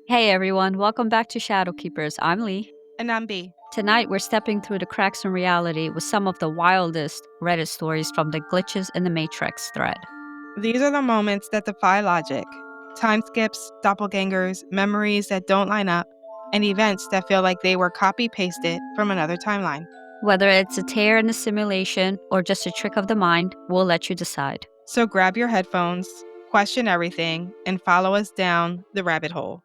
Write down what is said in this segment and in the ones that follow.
Hey everyone, welcome back to Shadow Keepers. I'm Lee. And I'm B. Tonight we're stepping through the cracks in reality with some of the wildest Reddit stories from the Glitches in the Matrix thread. These are the moments that defy logic. Time skips, doppelgangers, memories that don't line up, and events that feel like they were copy pasted from another timeline. Whether it's a tear in the simulation or just a trick of the mind, we'll let you decide. So grab your headphones, question everything, and follow us down the rabbit hole.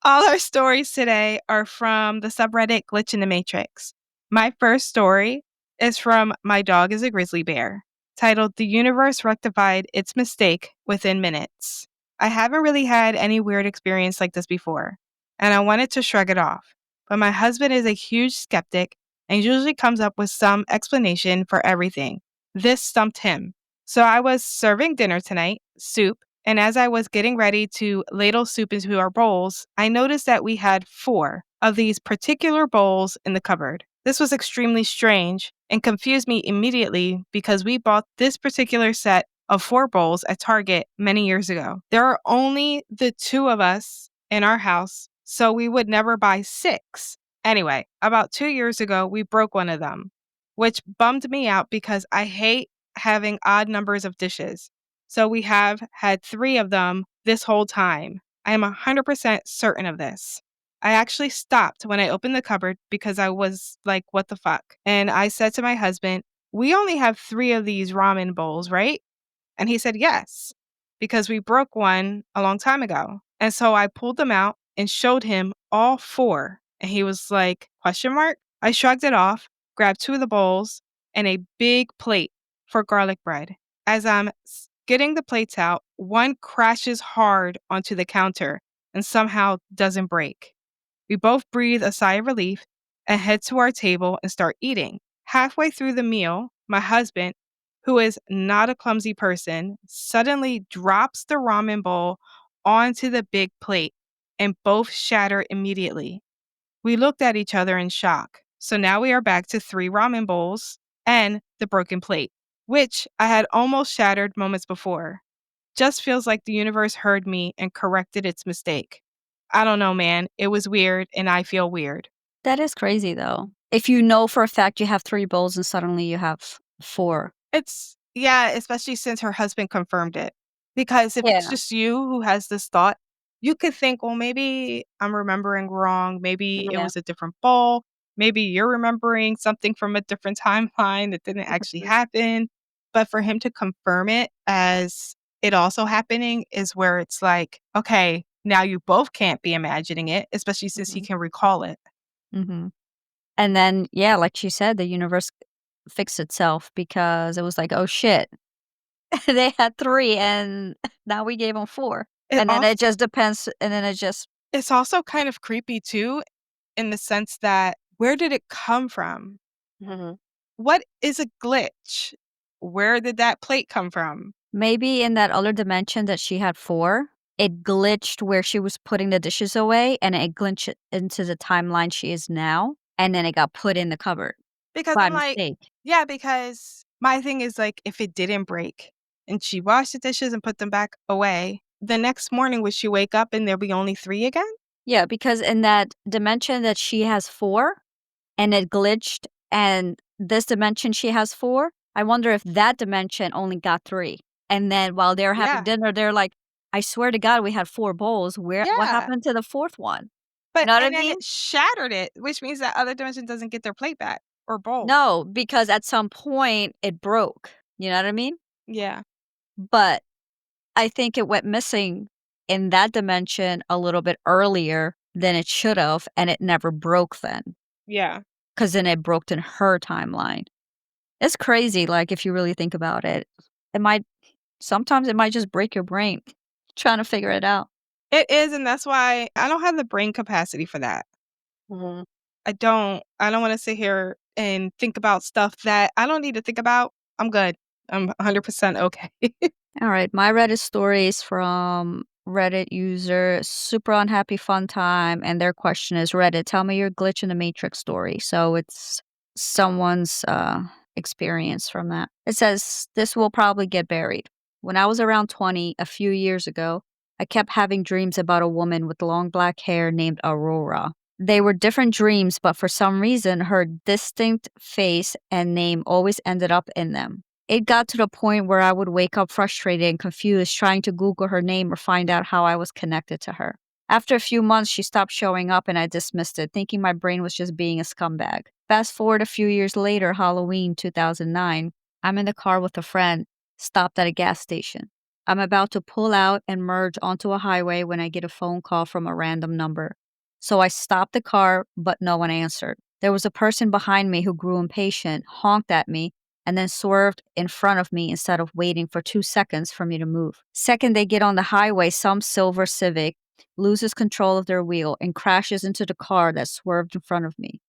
All our stories today are from the subreddit Glitch in the Matrix. My first story is from My Dog is a Grizzly Bear, titled The Universe Rectified Its Mistake Within Minutes. I haven't really had any weird experience like this before, and I wanted to shrug it off. But my husband is a huge skeptic and usually comes up with some explanation for everything. This stumped him. So I was serving dinner tonight, soup, and as I was getting ready to ladle soup into our bowls, I noticed that we had 4 of these particular bowls in the cupboard. This was extremely strange and confused me immediately because we bought this particular set of 4 bowls at Target many years ago. There are only the 2 of us in our house, so we would never buy 6. Anyway, about 2 years ago, we broke one of them, which bummed me out because I hate having odd numbers of dishes. So we have had 3 of them this whole time. I am 100% certain of this. I actually stopped when I opened the cupboard because I was like, what the fuck? And I said to my husband, we only have 3 of these ramen bowls, right? And he said, yes, because we broke one a long time ago. And so I pulled them out and showed him all 4. And he was like, question mark? I shrugged it off, grabbed 2 of the bowls and a big plate for garlic bread. As I'm getting the plates out, one crashes hard onto the counter and somehow doesn't break. We both breathe a sigh of relief and head to our table and start eating. Halfway through the meal, my husband, who is not a clumsy person, suddenly drops the ramen bowl onto the big plate and both shatter immediately. We looked at each other in shock. So now we are back to 3 ramen bowls and the broken plate, which I had almost shattered moments before. Just feels like the universe heard me and corrected its mistake. I don't know, man. It was weird and I feel weird. That is crazy though. If you know for a fact you have 3 bowls and suddenly you have 4. Yeah, especially since her husband confirmed it. Because if it's Yeah. just you who has this thought, you could think, well, maybe I'm remembering wrong. Maybe it Yeah. was a different bowl. Maybe you're remembering something from a different timeline that didn't actually Mhm. happen. But for him to confirm it as it also happening is where it's like, okay, now you both can't be imagining it, especially since he Mhm. can recall it. Mhm. And then, yeah, like she said, the universe fixed itself because it was like, "Oh shit, they had 3 and now we gave them 4." It And then also it just depends and then it just it's also kind of creepy too, in the sense that where did it come from? Mhm. What is a glitch? Where did that plate come from? maybe in that other dimension that she had 4, it glitched where she was putting the dishes away, and it glitched into the timeline she is now, and then it got put in the cupboard Because by I'm like, mistake. yeah, because my thing is like if it didn't break and she washed the dishes and put them back away, the next morning would she wake up and there'll be only 3 again? Yeah, because in that dimension that she has 4, and it glitched, and this dimension she has 4, I wonder if that dimension only got 3. And then while they're having Yeah. dinner, they're like, "I swear to God, we had 4 bowls. What Yeah. happened to the 4th one?" You But know what I and then mean? it shattered it, which means that other dimension doesn't get their plate back or bowl. No, because at some point it broke. You know what I mean? Yeah. But I think it went missing in that dimension a little bit earlier than it should have, and it never broke then, Yeah. because then it broke in her timeline. It's crazy, like, if you really think about it. It might sometimes it might just break your brain trying to figure it out. It is, and that's why I don't have the brain capacity for that. Mhm. I don't wanna sit here and think about stuff that I don't need to think about. I'm good. I'm 100% okay. Alright, my Reddit story is from Reddit user, super unhappy fun time, and their question is, Reddit, tell me your glitch in the matrix story. So it's someone's experience from that. It says, this will probably get buried. When I was around 20, a few years ago, I kept having dreams about a woman with long black hair named Aurora. They were different dreams, but for some reason, her distinct face and name always ended up in them. It got to the point where I would wake up frustrated and confused, trying to Google her name or find out how I was connected to her. After a few months, she stopped showing up and I dismissed it, thinking my brain was just being a scumbag. Fast forward a few years later, Halloween 2009, I'm in the car with a friend, stopped at a gas station. I'm about to pull out and merge onto a highway when I get a phone call from a random number. So I stopped the car, but no one answered. There was a person behind me who grew impatient, honked at me, and then swerved in front of me instead of waiting for 2 seconds for me to move. Second, they get on the highway, some silver Civic loses control of their wheel and crashes into the car that swerved in front of me.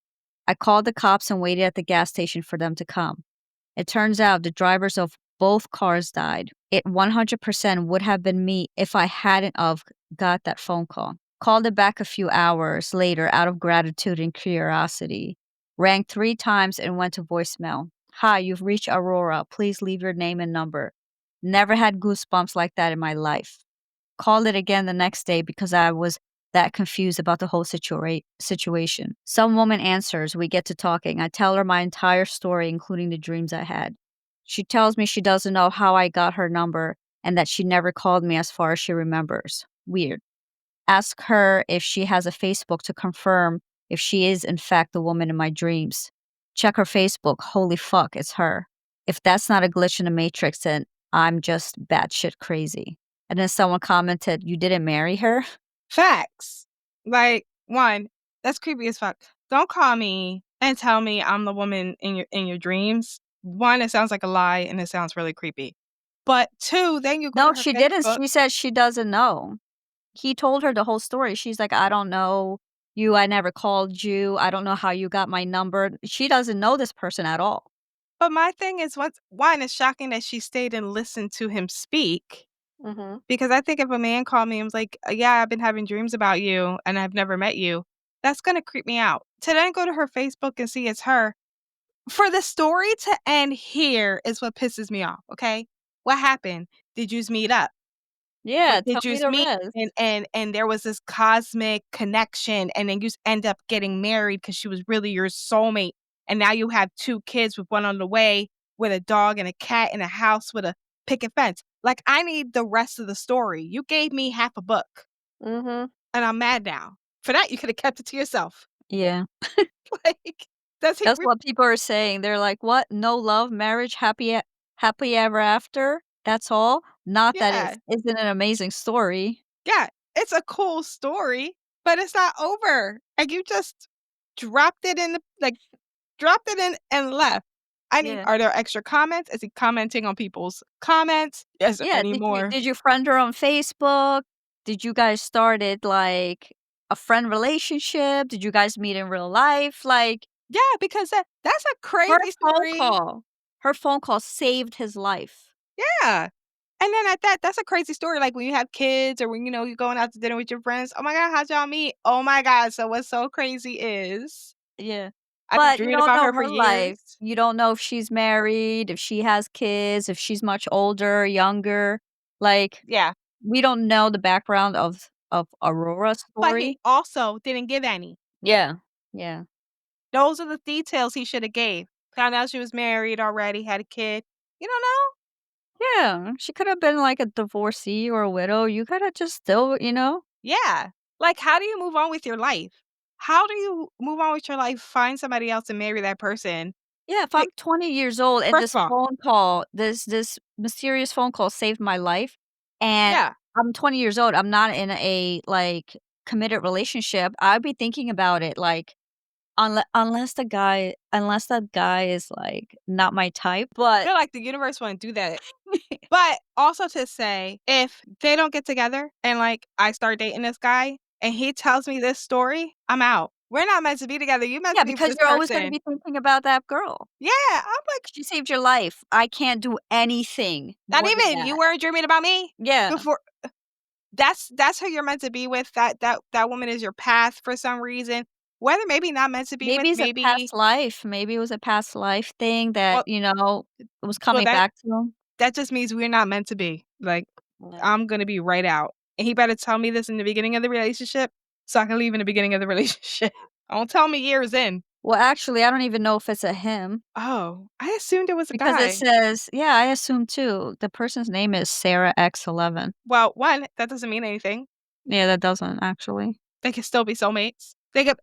I called the cops and waited at the gas station for them to come. It turns out the drivers of both cars died. It 100% would have been me if I hadn't of got that phone call. Called it back a few hours later out of gratitude and curiosity. Rang 3 times and went to voicemail. Hi, you've reached Aurora. Please leave your name and number. Never had goosebumps like that in my life. Called it again the next day because I was that confused about the whole situation. Some woman answers, we get to talking. I tell her my entire story, including the dreams I had. She tells me she doesn't know how I got her number and that she never called me as far as she remembers. Weird. Ask her if she has a Facebook to confirm if she is, in fact, the woman in my dreams. Check her Facebook. Holy fuck, it's her. If that's not a glitch in the matrix, then I'm just batshit crazy. And then someone commented, you didn't marry her? Facts. Like, one, that's creepy as fuck. Don't call me and tell me I'm the woman in your dreams. One, it sounds like a lie and it sounds really creepy. But two, then you go to No, her she didn't. Facebook. She said she doesn't know. He told her the whole story. She's like, I don't know you. I never called you. I don't know how you got my number. She doesn't know this person at all. But my thing is, what's one, it's shocking that she stayed and listened to him speak. Mhm. Because I think if a man called me and was like, "Yeah, I've been having dreams about you and I've never met you," that's gonna creep me out. To then go to her Facebook and see it's her, for the story to end here is what pisses me off, okay? What happened? Did yous meet up? Yeah, What tell did me yous the meet? rest. And there was this cosmic connection, and then yous end up getting married because she was really your soulmate, and now you have 2 kids with one on the way, with a dog and a cat in a house with a picket fence. Like, I need the rest of the story. You gave me half a book, Mhm. and I'm mad now. For that, you coulda kept it to yourself. Yeah. Like, does he That's what people are saying. They're like, "What? No love, marriage, happy ever after? That's all?" Not that it Yeah. isn't an amazing story. Yeah, it's a cool story, but it's not over. Like, you just dropped it in the like, dropped it in and left. I need Yeah. are there extra comments? Is he commenting on people's comments? Is there Yeah, any more? did you friend her on Facebook? Did you guys started, like, a friend relationship? Did you guys meet in real life? Like, Yeah, because that's a her crazy phone story. call her phone call saved his life. Yeah. And then at that, that's a crazy story, like, when you have kids or when, you're going out to dinner with your friends, "Oh my god, how'd y'all meet?" "Oh my god." So what's so crazy is Yeah. I've been But you dreaming don't about know her for her life. years. You don't know if she's married, if she has kids, if she's much older, younger. Like, Yeah. we don't know the background of Aurora's But he story. also didn't give any. Yeah. Yeah. Those are the details he shoulda gave. Found out she was married already, had a kid. You don't know? Yeah. She could have been like a divorcee or a widow. You gotta just still, you know? Yeah. Like, how do you move on with your life? How do you move on with your life, find somebody else and marry that person? Yeah, if I'm Like, 20 years old and first this of all, phone call, this mysterious phone call saved my life, and yeah. I'm 20 years old, I'm not in a, like, committed relationship, I'd be thinking about it, like, unless that guy is, like, not my type, I but feel like the universe wouldn't do that. But also to say, if they don't get together and, like, I start dating this guy and he tells me this story, I'm out. We're not meant to be together. You meant yeah, to be with because this you're always gonna person. be thinking about that girl. Yeah, I'm like, She saved your life. I can't do anything not more than even you that. weren't dreaming about me Yeah. before. that's who you're meant to be with. That woman is your path for some reason. Whether maybe not meant to be with, Maybe it's a maybe past life. Maybe it was a past life thing that, well, was well coming that back to him. that just means we're not meant to be. Like, Yeah. I'm gonna be right out. And he better tell me this in the beginning of the relationship so I can leave in the beginning of the relationship. Don't tell me years in. Well, actually, I don't even know if it's a him Oh, I assumed it was a because it guy. says yeah, I assume too. The person's name is Sarah X11. Well, one, that doesn't mean anything. Yeah, that doesn't actually. They could still be soulmates. They could,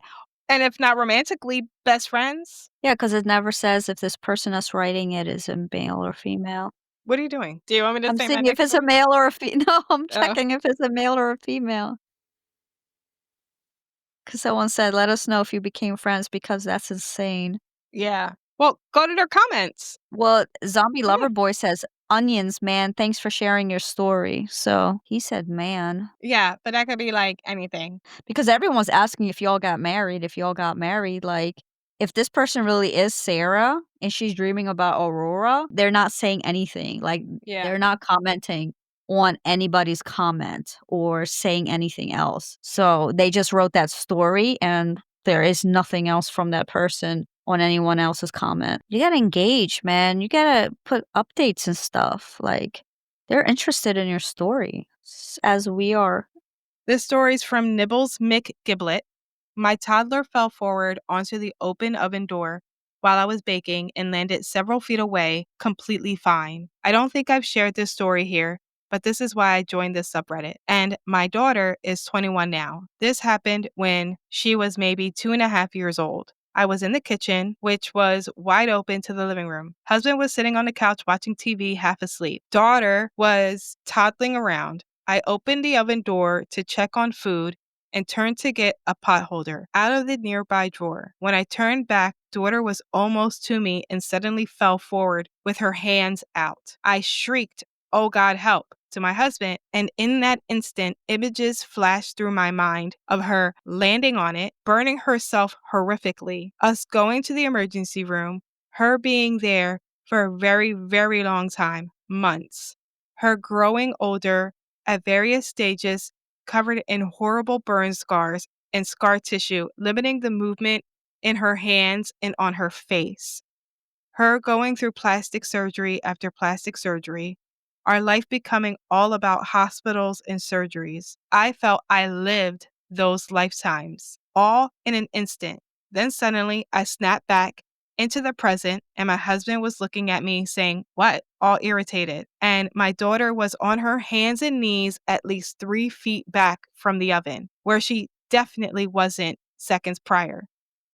and if not romantically, best friends. Yeah, because it never says if this person that's writing it is a male or female. What are you doing? Do you want me to I'm say my seeing if next it's a story? male or a fe no, I'm Oh, checking if it's a male or a female. Because someone said, "Let us know if you became friends because that's insane." yeah. Well, go to their comments. Well, Zombie Yeah. Lover Boy says, "Onions, man, thanks for sharing your story." So, he said, "Man." Yeah, but that could be like anything. Because everyone's asking if y'all got married, like, if this person really is Sarah and she's dreaming about Aurora, they're not saying anything, like, Yeah. they're not commenting on anybody's comment or saying anything else. So, they just wrote that story and there is nothing else from that person on anyone else's comment. You gotta engage, man. You gotta put updates and stuff, like, they're interested in your story as we are. This story's from Nibbles McGiblet. My toddler fell forward onto the open oven door while I was baking and landed several feet away, completely fine. I don't think I've shared this story here, but this is why I joined this subreddit. And my daughter is 21 now. This happened when she was maybe 2.5 years old. I was in the kitchen, which was wide open to the living room. Husband was sitting on the couch watching TV, half asleep. Daughter was toddling around. I opened the oven door to check on food and turned to get a pot holder out of the nearby drawer. When I turned back, daughter was almost to me and suddenly fell forward with her hands out. I shrieked, "Oh God, help!" to my husband, and in that instant, images flashed through my mind of her landing on it, burning herself horrifically, us going to the emergency room, her being there for a very, very long time, months, her growing older at various stages, covered in horrible burn scars and scar tissue, limiting the movement in her hands and on her face. Her going through plastic surgery after plastic surgery, our life becoming all about hospitals and surgeries. I felt I lived those lifetimes, all in an instant. Then suddenly I snapped back into the present, and my husband was looking at me saying, "What?" all irritated. And my daughter was on her hands and knees at least 3 feet back from the oven, where she definitely wasn't seconds prior.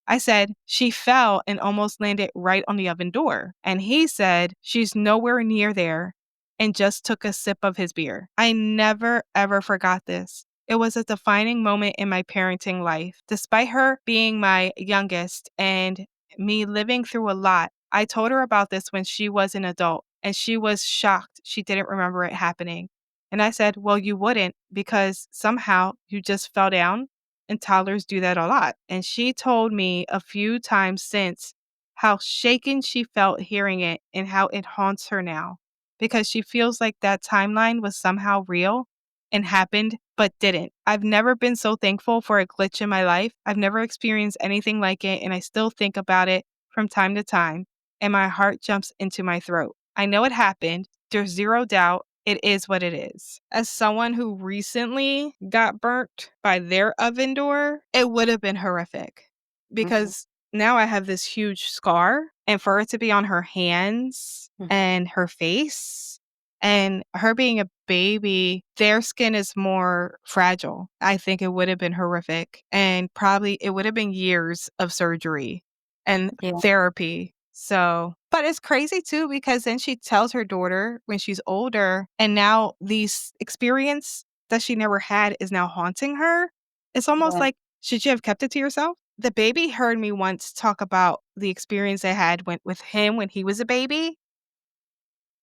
I said, "She fell and almost landed right on the oven door." And he said, "She's nowhere near there," and just took a sip of his beer. I never, ever forgot this. It was a defining moment in my parenting life. Despite her being my youngest and me living through a lot, I told her about this when she was an adult, and she was shocked she didn't remember it happening. And I said, "Well, you wouldn't because somehow you just fell down and toddlers do that a lot." And she told me a few times since how shaken she felt hearing it and how it haunts her now because she feels like that timeline was somehow real and happened but didn't. I've never been so thankful for a glitch in my life. I've never experienced anything like it, and I still think about it from time to time, and my heart jumps into my throat. I know it happened. There's zero doubt. It is what it is. As someone who recently got burnt by their oven door, it would have been horrific Mhm, because now I have this huge scar, and for it to be on her hands mhm. and her face, and her being a baby, their skin is more fragile. I think it would have been horrific, and probably it would have been years of surgery and Yeah, therapy. So, but it's crazy too because then she tells her daughter when she's older, and now these experience that she never had is now haunting her. It's almost yeah. like, should you have kept it to yourself? The baby heard me once talk about the experience I had with him when he was a baby,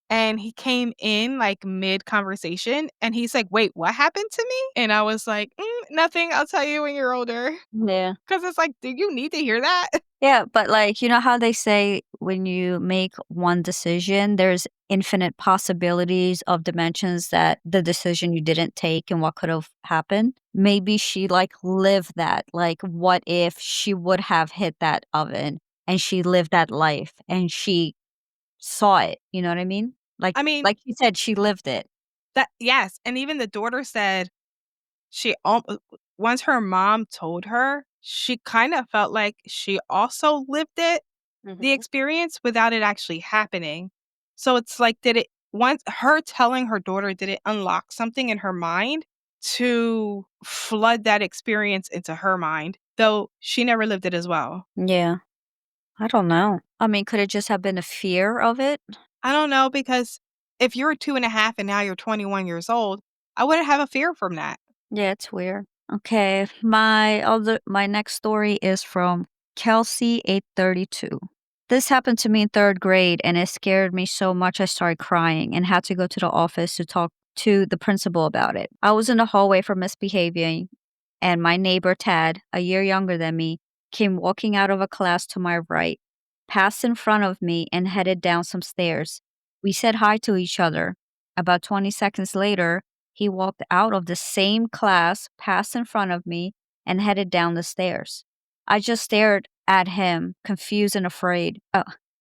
and he came in like mid conversation, and he's like, "Wait, what happened to me?" And I was like, "Nothing. I'll tell you when you're older." Yeah. Because it's like, do you need to hear that? Yeah, but, like, you know how they say when you make one decision, there's infinite possibilities of dimensions that the decision you didn't take and what could have happened? Maybe she, like, lived that, like, what if she would have hit that oven and she lived that life and she saw it, you know what I mean? I mean, Like you said, she lived it. that yes, and even the daughter said she al once her mom told her, she kinda felt like she also lived it, the Mhm. experience, without it actually happening. So it's like, did it once her telling her daughter, did it unlock something in her mind to flood that experience into her mind, though she never lived it as well? Yeah, I don't know. I mean, could it just have been a fear of it? I don't know because if you're 2.5 and now you're 21 years old, I wouldn't have a fear from that. Yeah, it's weird. Okay, my next story is from Kelsey 832. This happened to me in 3rd grade and it scared me so much I started crying and had to go to the office to talk to the principal about it. I was in the hallway for misbehaving and my neighbor Tad, a year younger than me, came walking out of a class to my right, passed in front of me and headed down some stairs. We said hi to each other. About 20 seconds later, he walked out of the same class, passed in front of me, and headed down the stairs. I just stared at him, confused and afraid.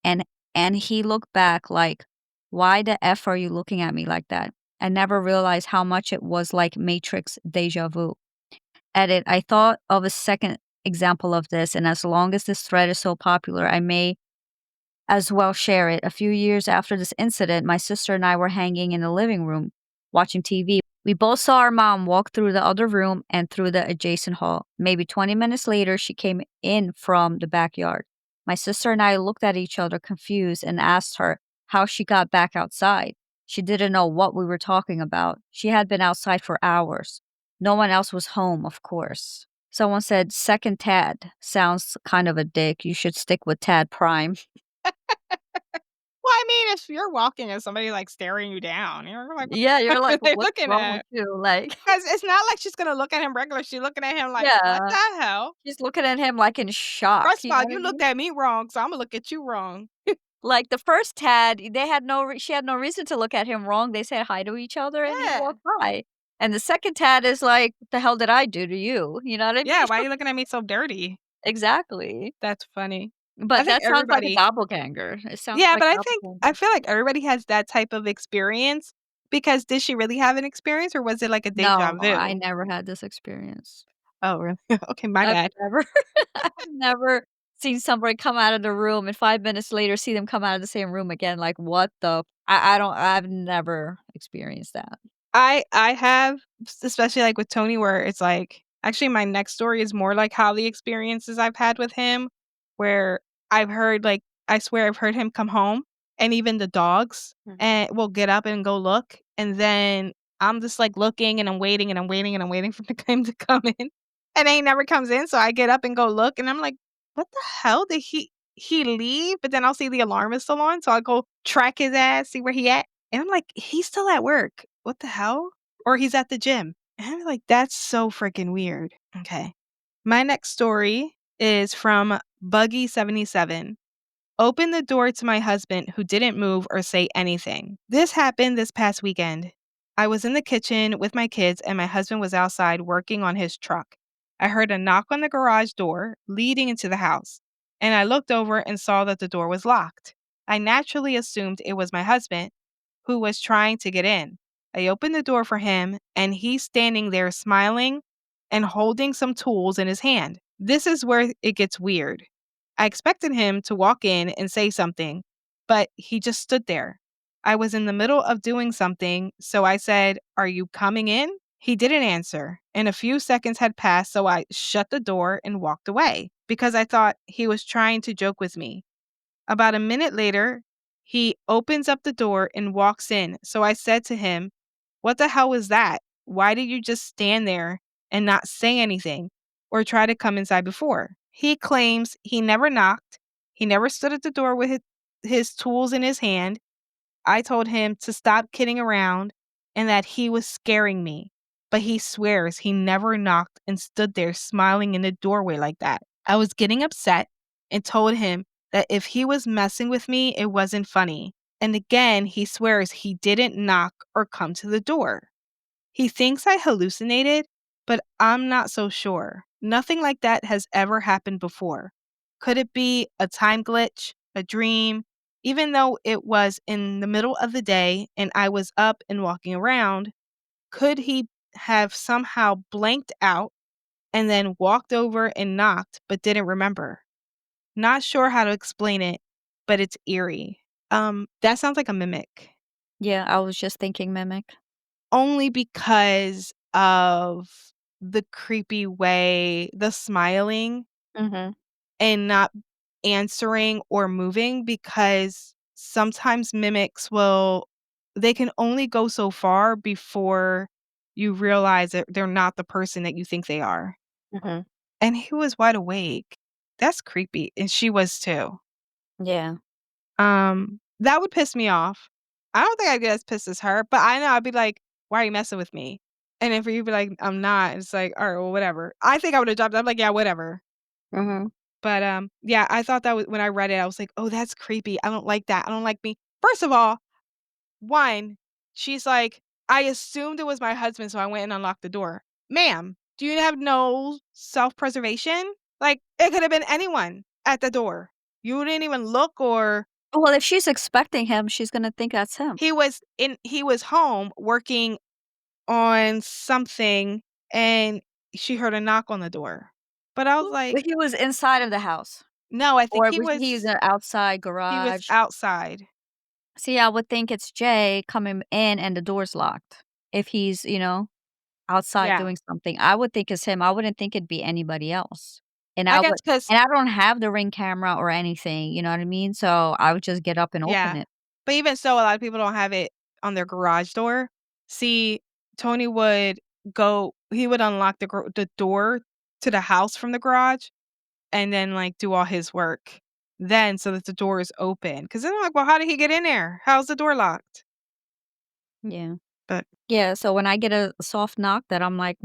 And and he looked back like, "Why the f are you looking at me like that?" I never realized how much it was like Matrix deja vu. Edit. I thought of a second example of this, and as long as this thread is so popular, I may as well share it. A few years after this incident, my sister and I were hanging in the living room watching TV. We both saw our mom walk through the other room and through the adjacent hall. Maybe 20 minutes later, she came in from the backyard. My sister and I looked at each other confused and asked her how she got back outside. She didn't know what we were talking about. She had been outside for hours. No one else was home, of course. Someone said, "Second Tad. Sounds kind of a dick. You should stick with Tad Prime." Well, I mean, if you're walking and somebody, like, staring you down, you're like, "What Yeah, you're are like, they "What's looking wrong with at?" you?" Like 'Cause it's not like she's gonna look at him regular, she's looking at him like, "What yeah, the hell? she's looking at him, like, in shock, First of you all, know what I you looked mean? at me wrong, so Imma look at you wrong." Like, the first Tad, they had no rea she had no reason to look at him wrong, they said hi to each other, and he Yeah. walked by. And the second Tad is like, "What the hell did I do to you?" You know what I Yeah, mean? "Why are you looking at me so dirty?" Exactly. That's funny. I But think that sounds like a everybody doppelganger. It sounds Yeah, like but I doppelganger. feel like everybody has that type of experience because did she really have an experience or was it like a deja No, I vu? never had this experience. Oh, really? Okay, my I've bad. never I've never seen somebody come out of the room and 5 minutes later see them come out of the same room again, like, what the I've never experienced that. I have, especially, like, with Tony, where it's like actually, my next story is more like how the experiences I've had with him, where I've heard, like I swear I've heard him come home, and even the dogs, Mhm. and will get up and go look, and then I'm just, like, looking, and I'm waiting, and I'm waiting, and I'm waiting for him to come in, and he never comes in, so I get up and go look, and I'm like, "What the hell? Did he leave?" But then I'll see the alarm is still on, so I go track his ass, see where he at. And I'm like, "He's still at work. What the hell?" Or he's at the gym. And I'm like, "That's so freaking weird." Okay. My next story is from Buggy77. Open the door to my husband who didn't move or say anything. This happened this past weekend. I was in the kitchen with my kids and my husband was outside working on his truck. I heard a knock on the garage door leading into the house, and I looked over and saw that the door was locked. I naturally assumed it was my husband who was trying to get in. I opened the door for him, and he's standing there smiling and holding some tools in his hand. This is where it gets weird. I expected him to walk in and say something, but he just stood there. I was in the middle of doing something, so I said, "Are you coming in?" He didn't answer, and a few seconds had passed, so I shut the door and walked away because I thought he was trying to joke with me. About a minute later, he opens up the door and walks in. So I said to him, "What the hell was that? Why did you just stand there and not say anything or try to come inside before?" He claims he never knocked. He never stood at the door with his tools in his hand. I told him to stop kidding around and that he was scaring me. But he swears he never knocked and stood there smiling in the doorway like that. I was getting upset and told him that if he was messing with me, it wasn't funny. And again, he swears he didn't knock or come to the door. He thinks I hallucinated, but I'm not so sure. Nothing like that has ever happened before. Could it be a time glitch, a dream? Even though it was in the middle of the day and I was up and walking around, could he have somehow blanked out and then walked over and knocked but didn't remember? Not sure how to explain it, but it's eerie. That sounds like a mimic. Yeah, I was just thinking mimic. Only because of the creepy way, the smiling Mhm, and not answering or moving, because sometimes mimics will they can only go so far before you realize that they're not the person that you think they are. mhm. And he was wide awake. That's creepy, and she was too. Yeah. That would piss me off. I don't think I'd get as pissed as her, but I know I'd be like, "Why are you messing with me?" And then for you to be like, "I'm not," it's like, "Alright, well, whatever." I think I would've dropped it. I'm like, "Yeah, whatever." Mhm. But, yeah, I thought that was when I read it, I was like, "Oh, that's creepy. I don't like that. I don't like me." First of all, 1, she's like, "I assumed it was my husband, so I went and unlocked the door." Ma'am, do you have no self-preservation? Like, it could have been anyone at the door. You didn't even look, or Well, if she's expecting him, she's gonna think that's him. he was home working on something, and she heard a knock on the door. But I was like, But he was inside of the house, "No, I think or was he was in the outside he was garage. outside." See, I would think it's Jay coming in and the door's locked. If he's, outside Yeah. doing something, I would think it's him. I wouldn't think it'd be anybody else. And I I guess would because and I don't have the Ring camera or anything, you know what I mean? So, I would just get up and open yeah. it. But even so, a lot of people don't have it on their garage door. See, Tony would he would unlock the door to the house from the garage and then, like, do all his work then so that the door is open. Because then I'm like, "Well, how did he get in there? How's the door locked?" Yeah. But, Yeah, so when I get a soft knock that I'm like,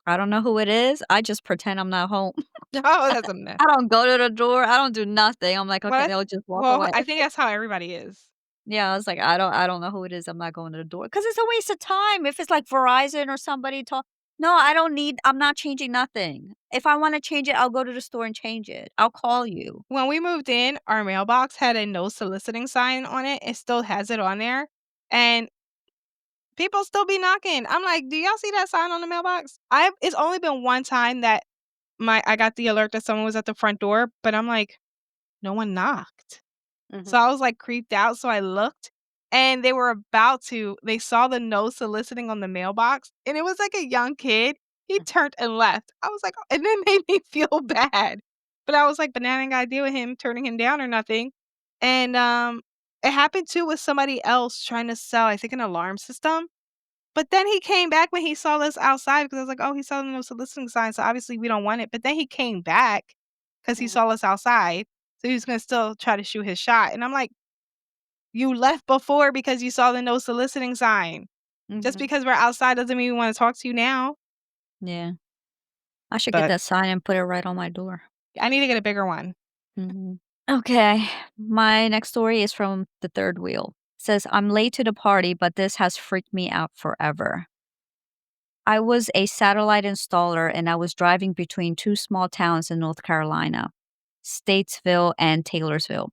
I don't know who it is," I just pretend I'm not home. oh, that's a mess. I don't go to the door, I don't do nothing. I'm like, "Okay," Well, they'll just walk well, away. I think that's how everybody is. Yeah, I was like, "I don't know who it is, I'm not going to the door because it's a waste of time if it's like Verizon or somebody talk. No, I'm not changing nothing. If I wanna change it, I'll go to the store and change it. I'll call you. When we moved in, our mailbox had a no soliciting sign on it. It still has it on there, and people still be knocking. I'm like, "Do y'all see that sign on the mailbox?" It's only been one time that my I got the alert that someone was at the front door, but I'm like, "No one knocked." So Mhm, I was, like, creeped out, so I looked, and they saw the no soliciting on the mailbox, and it was, like, a young kid. He mm, turned and left. I was like, and it made me feel bad. But I was like, "But now I ain't gotta deal with him turning him down or nothing." And, it happened too with somebody else trying to sell, I think, an alarm system. But then he came back when he saw us outside because I was like, "Oh, he's selling no soliciting sign, so obviously we don't want it." But then he came back because he mhm, saw us outside, so he was gonna still try to shoot his shot, and I'm like, "You left before because you saw the no soliciting sign. Just mhm. because we're outside doesn't mean we wanna talk to you now." Yeah. I should get But that sign and put it right on my door. I need to get a bigger one. Mhm. Okay, my next story is from the third wheel. Says, "I'm late to the party, but this has freaked me out forever." I was a satellite installer and I was driving between two small towns in North Carolina, Statesville and Taylorsville.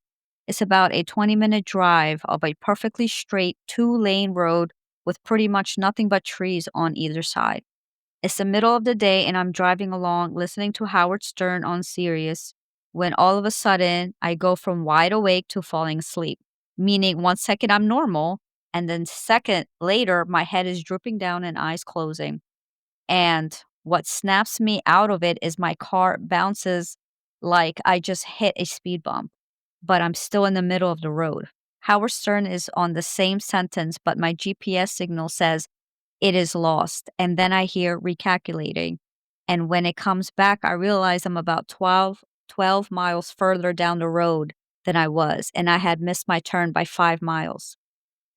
It's about a 20-minute drive of a perfectly straight two-lane road with pretty much nothing but trees on either side. It's the middle of the day and I'm driving along listening to Howard Stern on Sirius when all of a sudden I go from wide awake to falling asleep, meaning 1 second I'm normal and then second later my head is drooping down and eyes closing. And what snaps me out of it is my car bounces like I just hit a speed bump, but I'm still in the middle of the road. Howard Stern is on the same sentence, but my GPS signal says it is lost. And then I hear recalculating. And when it comes back, I realize I'm about twelve miles further down the road than I was, and I had missed my turn by 5 miles.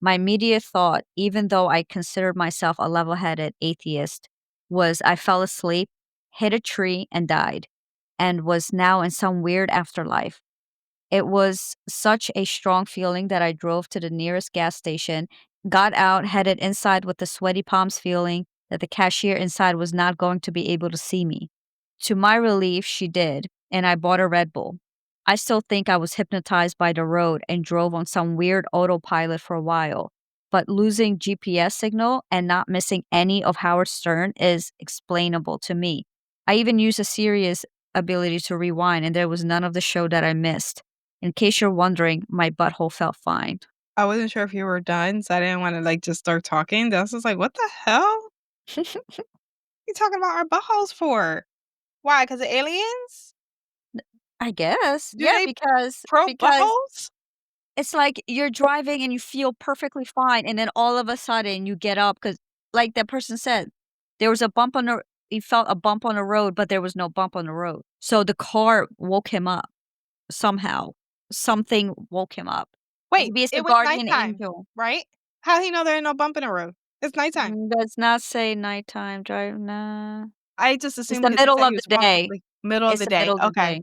My immediate thought, even though I considered myself a level headed atheist, was I fell asleep, hit a tree, and died. and was now in some weird afterlife. It was such a strong feeling that I drove to the nearest gas station, got out, headed inside with the sweaty palms feeling that the cashier inside was not going to be able to see me. To my relief, she did, and I bought a Red Bull. I still think I was hypnotized by the road and drove on some weird autopilot for a while. But losing GPS signal and not missing any of Howard Stern is explainable to me. I even used a serious ability to rewind, and there was none of the show that I missed. In case you're wondering, my butthole felt fine. I wasn't sure if you were done, so I didn't wanna, like, just start talking. I was just like, "What the hell? You talking about our buttholes for? Why? Because of aliens? I guess. Do Yeah, they probe because buttholes?" it's like you're driving and you feel perfectly fine, and then all of a sudden you get up because, like that person said, there was a bump on the he felt a bump on the road, but there was no bump on the road. So the car woke him up somehow. Something woke him up. Wait, Maybe it's the it was guardian nighttime, angel. right? How he know there ain't no bump in the road? It's nighttime. Does not say nighttime drive, nah. I just It's assumed the because he middle said of he the was walking, day. like, middle of It's the the day. middle of the Okay. day.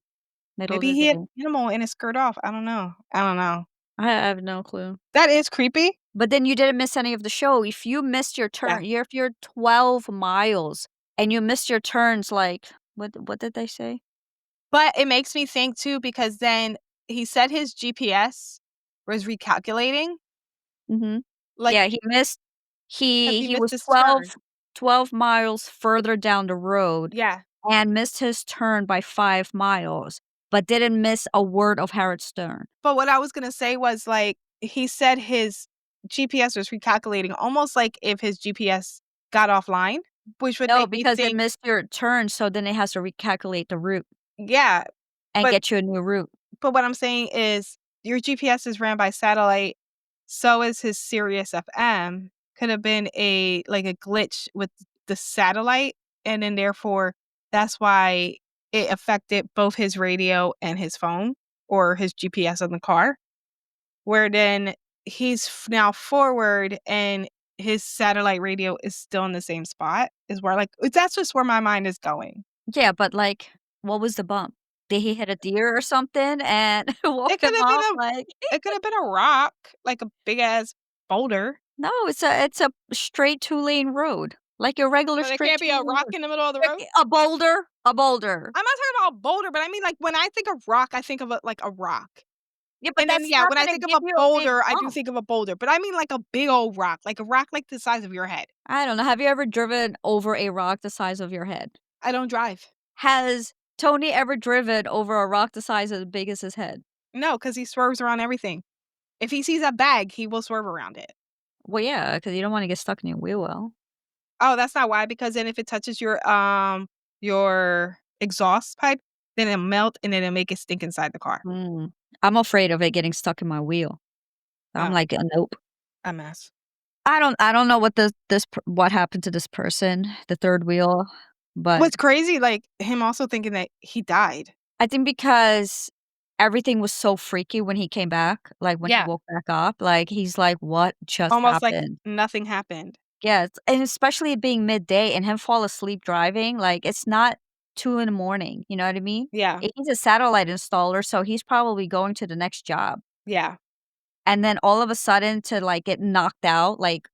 Middle of Maybe the he day. had an animal in his skirt off. I don't know. I don't know. I have no clue. That is creepy. But then you didn't miss any of the show. If you missed your Yeah. turn if you're 12 miles and you missed your turns, like what did they say? But it makes me think too because then he said his GPS was recalculating, Mhm. like, Yeah, he missed because he he missed was his turn. 12 miles further down the road Yeah. and missed his turn by 5 miles, but didn't miss a word of Howard Stern. But what I was gonna say was, like, he said his GPS was recalculating almost like if his GPS got offline, which would No, make me because it think missed your turn, so then it has to recalculate the route yeah, and but get you a new route. what I'm saying is your GPS is ran by satellite, so is his Sirius FM. Could have been a like a glitch with the satellite, and then therefore that's why it affected both his radio and his phone or his GPS on the car. Where then now forward and his satellite radio is still in the same spot is where like that's just where my mind is going. Yeah, but, like, what was the bump? Did he hit a deer or something and woke It could him have been up? a Like it could have been a rock, like a big ass boulder. no, it's a straight two-lane road, like a regular So there straight can't be a two-lane rock road. in the middle of the Like road? a boulder, a boulder. I'm not talking about a boulder, but I mean, like, when I think of rock, I think of a like, a rock. Yeah, but And then, that's yeah, not when I gonna think of give a you a big boulder, I do bump. think of a boulder, but I mean, like, a big old rock, like a rock like the size of your head. I don't know, have you ever driven over a rock the size of your head? I don't drive. Has Tony ever driven over a rock the size as big as his head? No, because he swerves around everything. If he sees a bag, he will swerve around it. Well, yeah, because you don't wanna get stuck in your wheel well. Oh, that's not why, because then if it touches your exhaust pipe, then it'll melt and then it'll make it stink inside the car. Mm. I'm afraid of it getting stuck in my wheel. I'm Oh, like, nope." a mess. I don't know what what happened to this person, the 3rd wheel, but What's crazy, like, him also thinking that he died. I think because everything was so freaky when he came back, like, when he Yeah, woke back up, like, he's like, "What just almost like happened?" nothing happened. Yeah, and especially it being midday and him fall asleep driving, like, it's not 2 in the morning, you know what I mean? Yeah, He's a satellite installer, so he's probably going to the next job, yeah. and then all of a sudden to, like, get knocked out like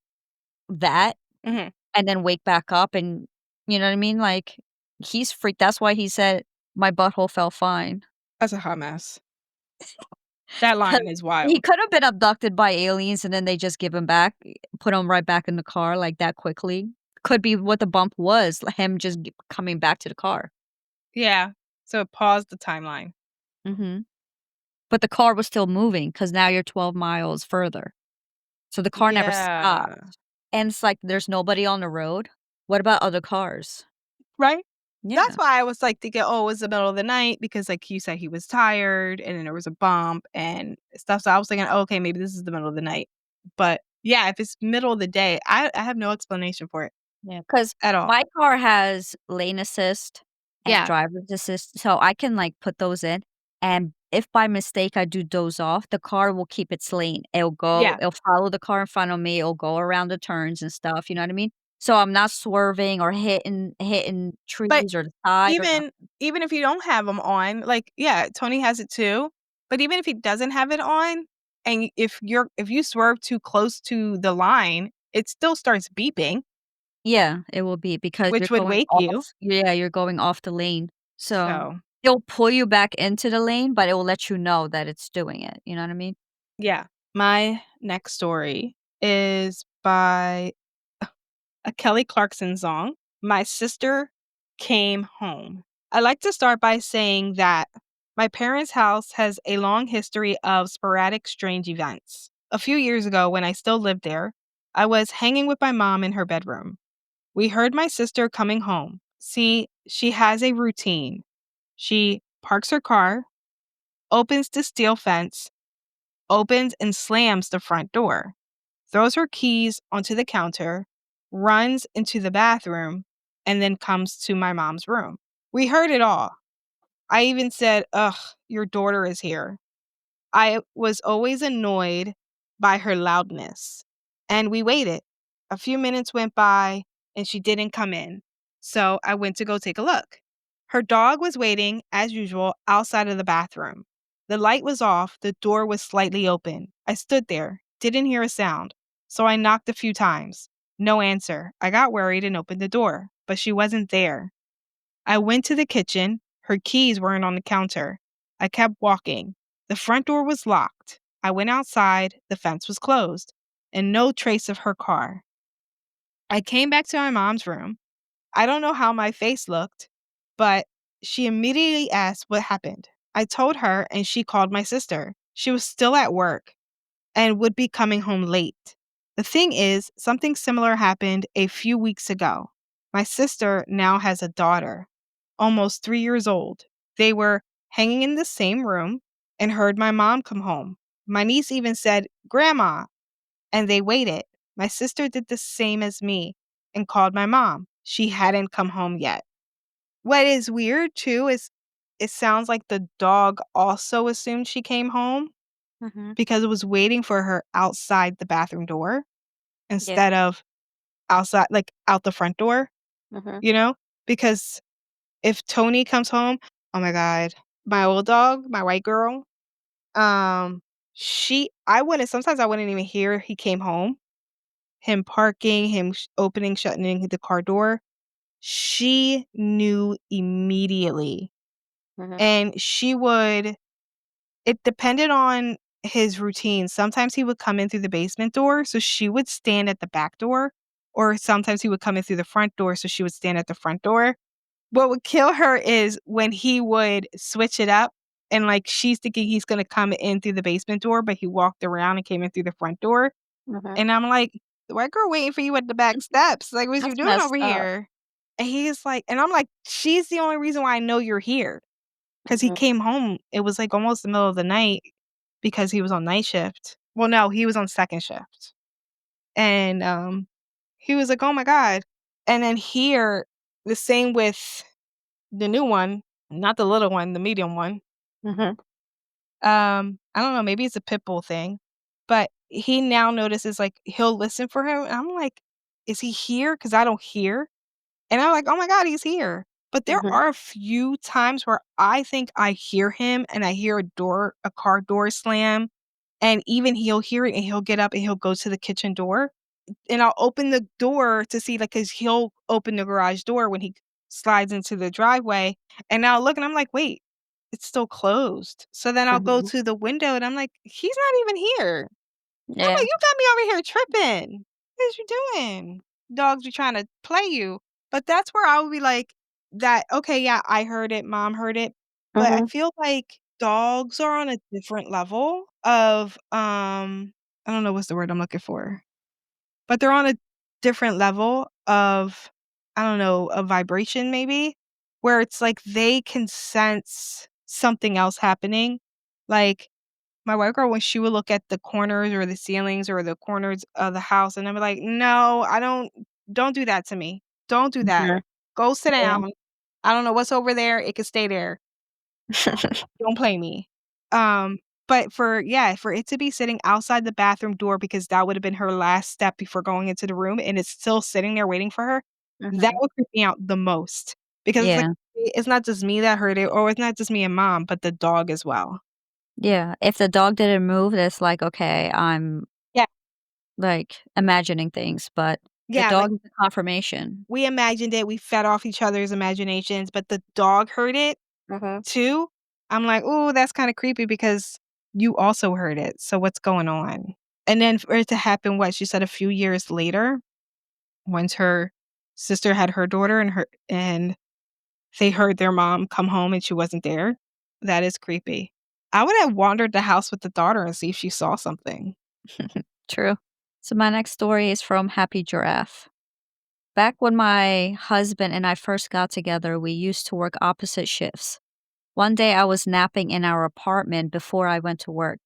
that, Mhm. and then wake back up and you know what I mean? Like, he's freaked that's why he said, "My butthole felt fine." That's a hot mess. That 'Cause line is he wild. could have been abducted by aliens and then they just give him back put him right back in the car, like, that quickly. Could be what the bump was, him just coming back to the car. Yeah. So it paused the timeline. Mhm. But the car was still moving because now you're 12 miles further. So the car never stopped. Yeah. And it's like, there's nobody on the road. What about other cars? Right? That's Yeah. why I was, like, thinking, "Oh, it was the middle of the night," because, like, you said he was tired, and then there was a bump and stuff, so I was thinking, "Oh, okay, maybe this is the middle of the night." But, yeah, if it's middle of the day, I have no explanation for it Yeah, because at all. my car has lane assist and Yeah. driver's assist, so I can, like, put those in, and if by mistake I do doze off, the car will keep its lane. Yeah. It'll follow the car in front of me, it'll go around the turns and stuff, you know what I mean? So I'm not swerving or hitting But trees or the side or even nothing. even if you don't have them on, like, yeah, Tony has it too, but even if he doesn't have it on, and if you swerve too close to the line, it still starts beeping, Yeah, it will be because you're which would going wake you. off yeah, you're going off the lane. So, So, it'll pull you back into the lane, but it will let you know that it's doing it, you know what I mean? yeah. My next story is by a Kelly Clarkson song, "My Sister Came Home." I like to start by saying that my parents' house has a long history of sporadic strange events. A few years ago, when I still lived there, I was hanging with my mom in her bedroom. We heard my sister coming home. See, she has a routine. She parks her car, opens the steel fence, opens and slams the front door, throws her keys onto the counter, runs into the bathroom, and then comes to my mom's room. We heard it all. I even said, "Ugh, your daughter is here." I was always annoyed by her loudness. And we waited. A few minutes went by and she didn't come in. So I went to go take a look. Her dog was waiting, as usual, outside of the bathroom. The light was off, the door was slightly open. I stood there, didn't hear a sound. So I knocked a few times. No answer. I got worried and opened the door, but she wasn't there. I went to the kitchen. Her keys weren't on the counter. I kept walking. The front door was locked. I went outside. The fence was closed, and no trace of her car. I came back to my mom's room. I don't know how my face looked, but she immediately asked what happened. I told her, and she called my sister. She was still at work and would be coming home late. The thing is, something similar happened a few weeks ago. My sister now has a daughter, almost 3 years old. They were hanging in the same room and heard my mom come home. My niece even said, "Grandma," and they waited. My sister did the same as me and called my mom. She hadn't come home yet. What is weird too is it sounds like the dog also assumed she came home Mhm. because it was waiting for her outside the bathroom door Yeah. instead of outside, like, out the front door, Mhm. you know? Because if Tony comes home, oh my god, my old dog, my white girl, um, I wouldn't even hear he came home, him parking, him opening, shutting the car door. She knew immediately, Mhm. and she would it depended on his routine. Sometimes he would come in through the basement door, so she would stand at the back door, or sometimes he would come in through the front door, so she would stand at the front door. What would kill her is when he would switch it up and, like, she's thinking he's gonna come in through the basement door, but he walked around and came in through the front door, Mhm. and I'm like, "The white girl waiting for you at the back steps, like, what you That's doing messed over up. here?" And he's like and I'm like, "She's the only reason why I know you're here, because he Mhm. came home, it was, like, almost the middle of the night because he was on night shift. Well, no, he was on second shift, and, he was like, "Oh my god." And then here, the same with the new one, not the little one, the medium one. Mhm. I don't know, maybe it's a pit bull thing, but he now notices, like, he'll listen for him, and I'm like, "Is he here? Because I don't hear." And I'm like, "Oh my god, he's here." But there Mhm. are a few times where I think I hear him and I hear a car door slam, and even he'll hear it and he'll get up and he'll go to the kitchen door, and I'll open the door to see, like, cause 'cause he'll open the garage door when he slides into the driveway, and I'll look and I'm like, "Wait, it's still closed." So then I'll go Mhm. to the window and I'm like, "He's not even here." I'm Yeah. like, "You got me over here tripping. What is you doing? Dogs be trying to play you." But that's where I would be like, that okay, yeah, I heard it, mom heard it, but I Mhm. feel like dogs are on a different level of, I don't know what's the word I'm looking for. But they're on a different level of, I don't know, a vibration maybe, where it's like they can sense something else happening. Like, my white girl, when she would look at the corners or the ceilings or the corners of the house, and I'm like, "No, I don't do that to me. Don't do that. Mhm. Go sit Yeah. down. I don't know what's over there. It can stay there. Don't play me." But for it to be sitting outside the bathroom door because that would have been her last step before going into the room and it's still sitting there waiting for her, that Mhm. would creep me out the most. Because it's like, Yeah. it's not just me that heard it, or it's not just me and mom, but the dog as well. Yeah. If the dog didn't move, it's like, okay, I'm, Yeah. like, imagining things, but the Yeah, like, dog is the confirmation. we imagined it, we fed off each other's imaginations, but the dog heard it Mhm. too. I'm like, "Ooh, that's kinda creepy because you also heard it, so what's going on?" And then for it to happen, what, she said a few years later, once her sister had her daughter and they heard their mom come home and she wasn't there. That is creepy. I would have wandered the house with the daughter and see if she saw something. True. So my next story is from Happy Giraffe. Back when my husband and I first got together, we used to work opposite shifts. One day I was napping in our apartment before I went to work.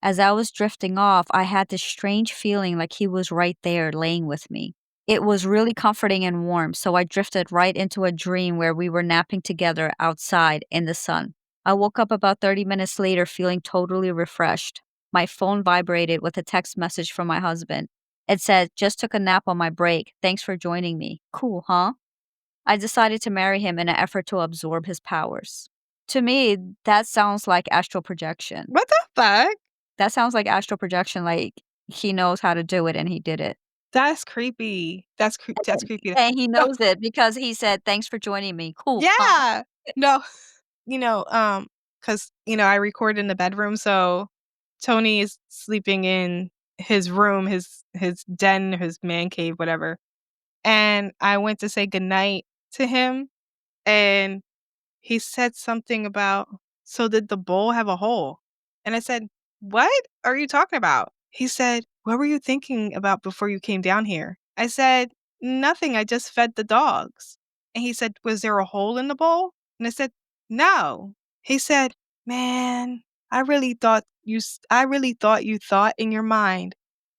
As I was drifting off, I had this strange feeling like he was right there laying with me. It was really comforting and warm, so I drifted right into a dream where we were napping together outside in the sun. I woke up about 30 minutes later feeling totally refreshed. My phone vibrated with a text message from my husband. It said, "Just took a nap on my break. Thanks for joining me." Cool, huh? I decided to marry him in an effort to absorb his powers. To me, that sounds like astral projection. What the fuck? That sounds like astral projection, like, he knows how to do it and he did it. That's creepy. That's And creepy. and he No, knows it because he said, "Thanks for joining me." Cool, huh? yeah. No, because I record in the bedroom, so Tony is sleeping in his room, his den, his man cave, whatever, and I went to say goodnight to him, and he said something about, "So did the bowl have a hole?" And I said, "What are you talking about?" He said, "What were you thinking about before you came down here?" I said, "Nothing, I just fed the dogs." And he said, "Was there a hole in the bowl?" And I said, "No." He said, "Man, I really thought you thought in your mind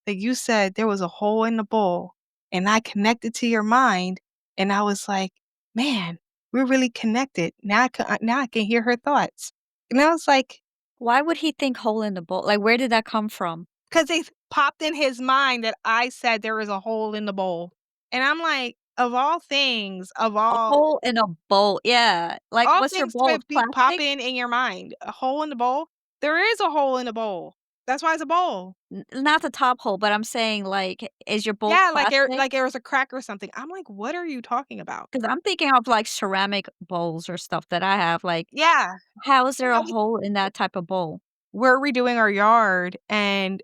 that you said there was a hole in the bowl, and I connected to your mind, and I was like, man, we're really connected. Now I can hear her thoughts." And I was like, Why would he think hole in the bowl? Like, where did that come from? "'Cause they popped in his mind that I said there was a hole in the bowl." And I'm like, A hole in a bowl, yeah. Like, all what's your things bowl, to of be plastic? popping in your mind. A hole in the bowl? There is a hole in the bowl. That's why it's a bowl. Not the top hole, but I'm saying, like, is your bowl Yeah, plastic? like there was a crack or something. I'm like, "What are you talking about?" Because 'Cause I'm thinking of, like, ceramic bowls or stuff that I have, like, Yeah. how is there Yeah, a hole in that type of bowl? we're redoing our yard, and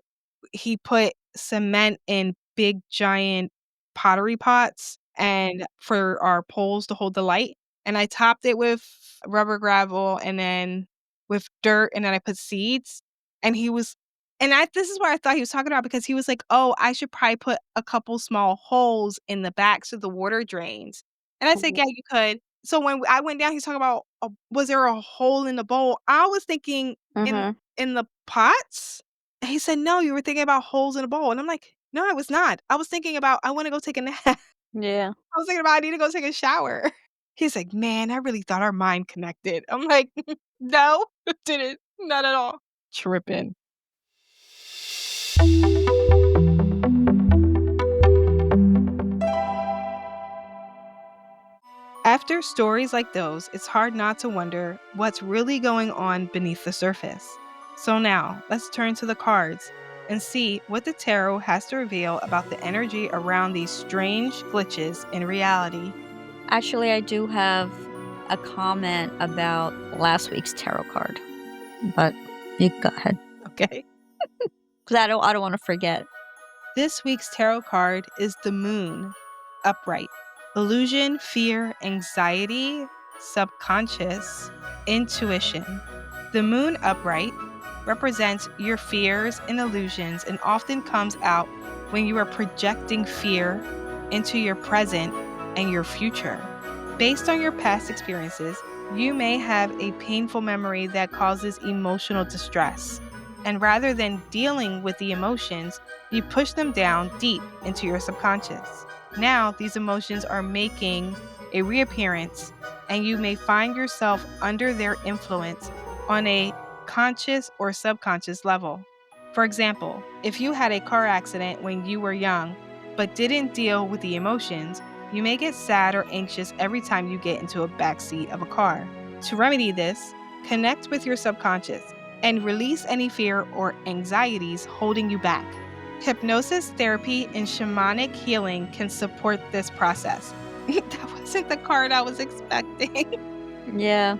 he put cement in big giant pottery pots and for our poles to hold the light, and I topped it with rubber gravel and then with dirt, and then I put seeds, and he was and I this is what I thought he was talking about because he was like, "Oh, I should probably put a couple small holes in the backs of the water drains." And I said, Mhm. "Yeah, you could." So when I went down, he's talking about, was there a hole in the bowl? I was thinking in Mhm. in the pots? And he said, "No, you were thinking about holes in a bowl." And I'm like, "No, I was not. I was thinking about I wanna go take a nap." I Yeah. was thinking about I need to go take a shower." He's like, "Man, I really thought our mind connected." I'm like, "No, it didn't. Not at all." Tripping. After stories like those, it's hard not to wonder what's really going on beneath the surface. So now, let's turn to the cards and see what the tarot has to reveal about the energy around these strange glitches in reality. Actually, I do have a comment about last week's tarot card, but you go ahead, Okay. 'cause I don't wanna forget. This week's tarot card is the Moon, upright. Illusion, fear, anxiety, subconscious, intuition. The Moon upright represents your fears and illusions and often comes out when you are projecting fear into your present and your future. Based on your past experiences, you may have a painful memory that causes emotional distress. And rather than dealing with the emotions, you push them down deep into your subconscious. Now, these emotions are making a reappearance, and you may find yourself under their influence on a conscious or subconscious level. For example, if you had a car accident when you were young but didn't deal with the emotions, You may get sad or anxious every time you get into a backseat of a car. To remedy this, connect with your subconscious and release any fear or anxieties holding you back. Hypnosis therapy and shamanic healing can support this process. That wasn't the card I was expecting. Yeah.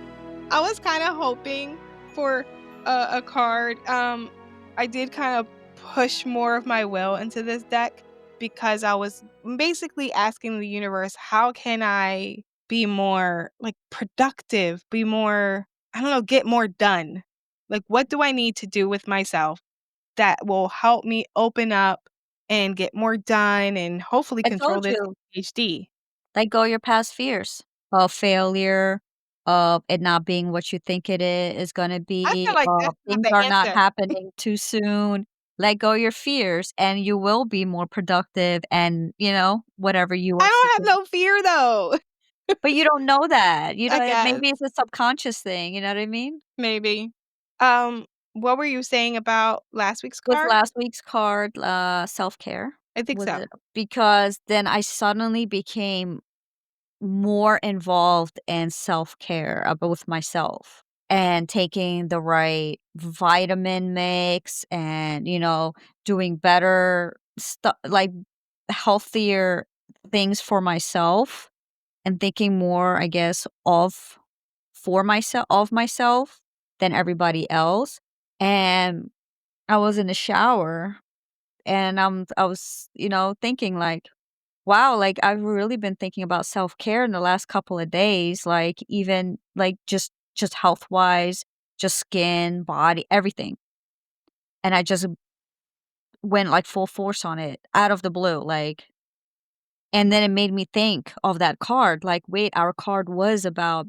I was kind of hoping for a card. I did kind of push more of my will into this deck because I was basically asking the universe, how can I be more like productive, be more, I don't know, get more done? Like, what do I need to do with myself that will help me open up and get more done and hopefully I control told this you. ADHD? Let go your past fears of failure, of it not being what you think is gonna I feel be, like of that's not things the are not answer. happening too soon. Let go your fears, and you will be more productive and, whatever you I are don't seeking. have no fear though. But you don't know that. I guess. Maybe it's a subconscious thing, you know what I mean? Maybe. What were you saying about last week's With card? last week's card, self-care, I think was so. it? Because then I suddenly became more involved in self-care, with myself and taking the right vitamin mix and, doing better stuff like healthier things for myself and thinking more, I guess, of myself than everybody else. And I was in the shower and I was, thinking like, wow, like, I've really been thinking about self-care in the last couple of days, like, even, like, just health-wise, just skin, body, everything, and I just went, like, full force on it out of the blue, like and then it made me think of that card, like, wait, our card was about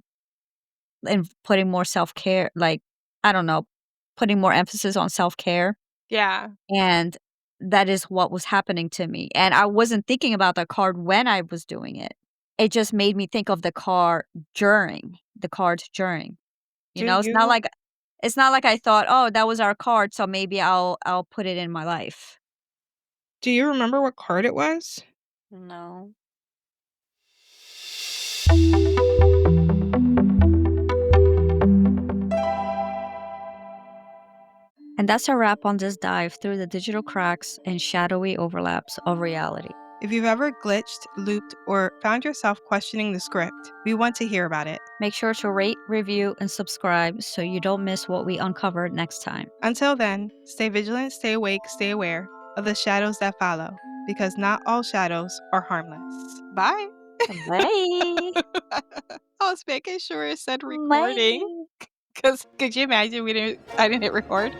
and putting more self-care, like, I don't know, putting more emphasis on self-care. Yeah. And that is what was happening to me, and I wasn't thinking about the card when I was doing it. It just made me think of the cards during, Do It's not you like I thought, "Oh, that was our card, so maybe I'll put it in my life." do you remember what card it was? No. And that's a wrap on this dive through the digital cracks and shadowy overlaps of reality. If you've ever glitched, looped, or found yourself questioning the script, we want to hear about it. Make sure to rate, review, and subscribe so you don't miss what we uncover next time. Until then, stay vigilant, stay awake, stay aware of the shadows that follow, because not all shadows are harmless. Bye. Bye. I was making sure it said recording. Bye. Because could you imagine I didn't hit record?